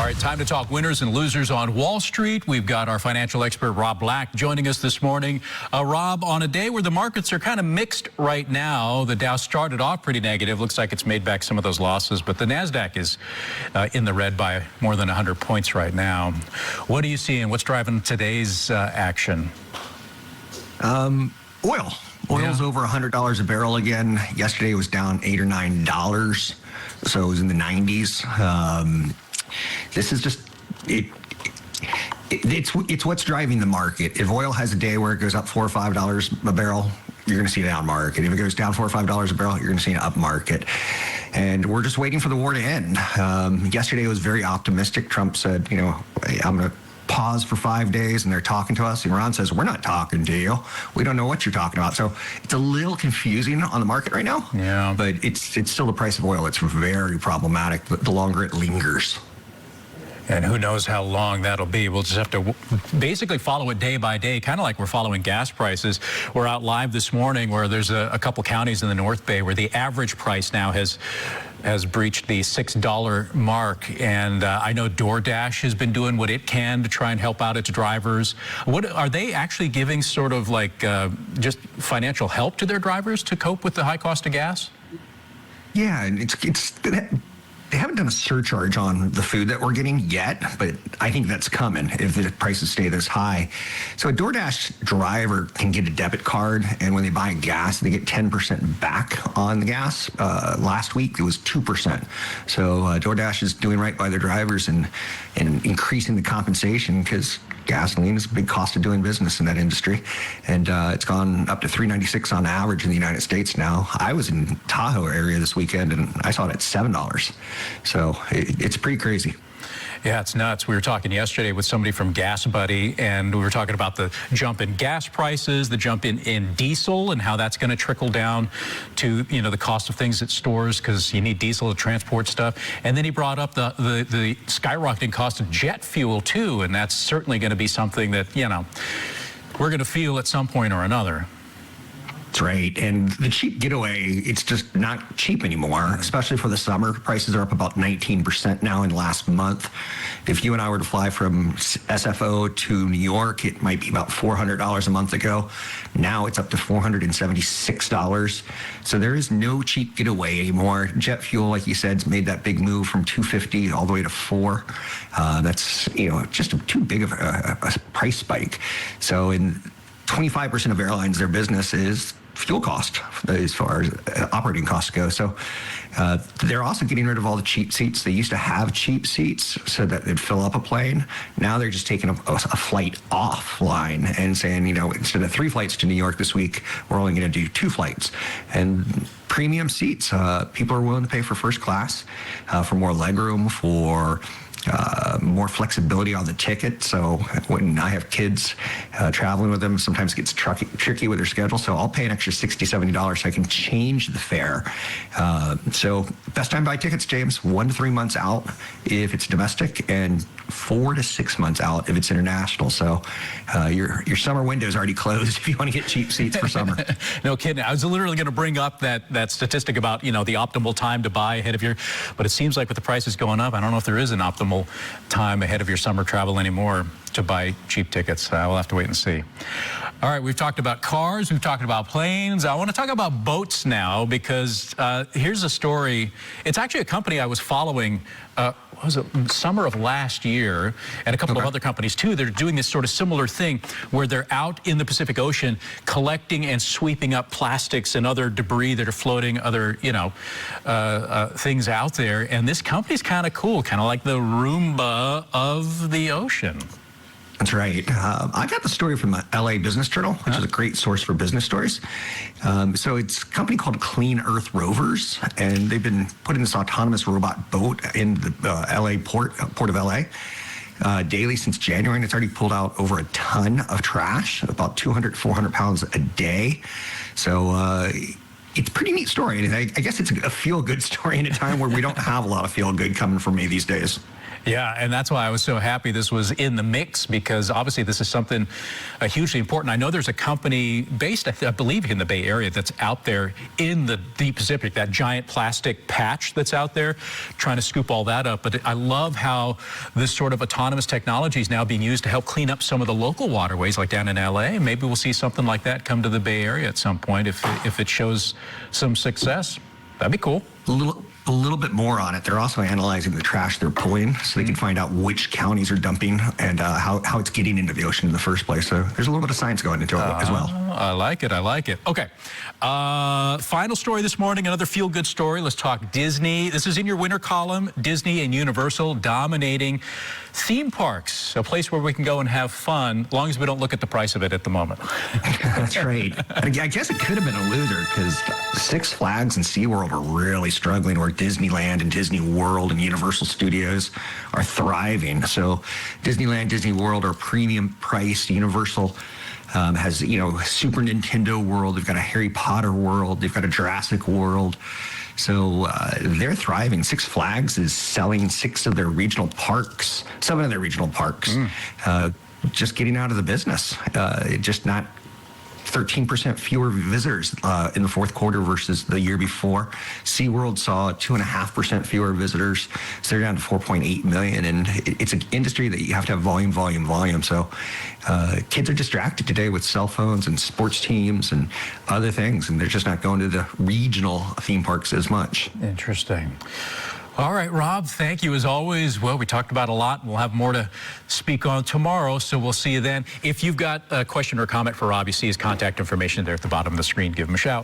All right, time to talk winners and losers on Wall Street. We've got our financial expert, Rob Black, joining us this morning. Rob, on a day where the markets are kind of mixed right now, the Dow started off pretty negative. Looks like it's made back some of those losses, but the NASDAQ is in the red by more than 100 points right now. What are you seeing? What's driving today's action? Oil. Oil's over $100 a barrel again. Yesterday it was down $8 or $9, so it was in the 90s. This is just it's what's driving the market. If oil has a day where it goes up $4 or $5 a barrel, you're going to see a down market. If it goes down $4 or $5 a barrel, you're going to see an up market. And we're just waiting for the war to end. Yesterday was very optimistic. Trump said, you know, I'm going to pause for 5 days, and they're talking to us. Iran says, we're not talking to you. We don't know what you're talking about. So it's a little confusing on the market right now. Yeah. But it's still the price of oil. It's very problematic the longer it lingers. And who knows how long that'll be. We'll just have to basically follow it day by day, kind of like we're following gas prices. We're out live this morning where there's a couple counties in the North Bay where the average price now has breached the $6 mark. And I know DoorDash has been doing what it can to try and help out its drivers. What are they actually giving, sort of like just financial help to their drivers to cope with the high cost of gas? Yeah, and they haven't done a surcharge on the food that we're getting yet, but I think that's coming if the prices stay this high. So a DoorDash driver can get a debit card, and when they buy gas, they get 10% back on the gas. Last week, it was 2%. So DoorDash is doing right by their drivers and increasing the compensation, because gasoline is a big cost of doing business in that industry. And it's gone up to $3.96 on average in the United States now. I was in Tahoe area this weekend, and I saw it at $7. So it's pretty crazy. Yeah, it's nuts. We were talking yesterday with somebody from Gas Buddy, and we were talking about the jump in gas prices, the jump in diesel, and how that's going to trickle down to, you know, the cost of things at stores, because you need diesel to transport stuff. And then he brought up the skyrocketing cost of jet fuel too, and that's certainly going to be something that, you know, we're going to feel at some point or another. That's right. And the cheap getaway, it's just not cheap anymore, especially for the summer. Prices are up about 19% now in the last month. If you and I were to fly from SFO to New York, it might be about $400 a month ago. Now it's up to $476. So there is no cheap getaway anymore. Jet fuel, like you said, has made that big move from $2.50 all the way to $4. That's, you know, just too big of a price spike. So in 25% of airlines, their business is fuel cost as far as operating costs go. So they're also getting rid of all the cheap seats. They used to have cheap seats so that they'd fill up a plane. Now they're just taking a flight offline and saying, you know, instead of 3 flights to New York this week, we're only going to do 2 flights. And premium seats, people are willing to pay for first class, for more legroom, for more flexibility on the ticket. So when I have kids traveling with them, sometimes it gets tricky with their schedule. So I'll pay an extra $60, $70 so I can change the fare. So best time to buy tickets, James, 1 to 3 months out if it's domestic, and 4 to 6 months out if it's international. So your summer window is already closed if you want to get cheap seats for summer. No kidding. I was literally going to bring up that statistic about, you know, the optimal time to buy ahead of but it seems like with the prices going up, I don't know if there is an optimal time ahead of your summer travel anymore to buy cheap tickets. We'll have to wait and see. All right, we've talked about cars, we've talked about planes. I want to talk about boats now, because here's a story. It's actually a company I was following, what was it, summer of last year, and a couple of other companies too. They're doing this sort of similar thing where they're out in the Pacific Ocean collecting and sweeping up plastics and other debris that are floating, other, you know, things out there. And this company's kind of cool, kind of like the Roomba of the ocean. That's right. I got the story from the LA Business Journal, which is a great source for business stories. So it's a company called Clean Earth Rovers, and they've been putting this autonomous robot boat in the LA port of LA daily since January, and it's already pulled out over a ton of trash, about 200, 400 pounds a day. So it's a pretty neat story, and I guess it's a feel-good story in a time where we don't have a lot of feel-good coming from me these days. Yeah, and that's why I was so happy this was in the mix, because obviously this is something hugely important. I know there's a company based, I believe, in the Bay Area that's out there in the deep Pacific, that giant plastic patch that's out there, trying to scoop all that up. But I love how this sort of autonomous technology is now being used to help clean up some of the local waterways, like down in LA. Maybe we'll see something like that come to the Bay Area at some point if it shows some success. That'd be cool. A little bit more on it. They're also analyzing the trash they're pulling so they can find out which counties are dumping and how it's getting into the ocean in the first place. So there's a little bit of science going into it as well. I like it. I like it. Okay. Final story this morning, another feel-good story. Let's talk Disney. This is in your winter column. Disney and Universal dominating theme parks, a place where we can go and have fun, as long as we don't look at the price of it at the moment. That's right. I guess it could have been a loser because Six Flags and SeaWorld are really struggling, where Disneyland and Disney World and Universal Studios are thriving. So Disneyland, Disney World are premium priced. Universal has, Super Nintendo World. They've got a Harry Potter World. They've got a Jurassic World. So they're thriving. Six Flags is selling 7 of their regional parks, just getting out of the business. Just not 13% fewer visitors in the fourth quarter versus the year before. SeaWorld saw 2.5% fewer visitors, so they're down to 4.8 million. And it's an industry that you have to have volume. So kids are distracted today with cell phones and sports teams and other things, and they're just not going to the regional theme parks as much. Interesting. All right, Rob, thank you as always. Well, we talked about a lot, and we'll have more to speak on tomorrow, so we'll see you then. If you've got a question or comment for Rob, you see his contact information there at the bottom of the screen. Give him a shout.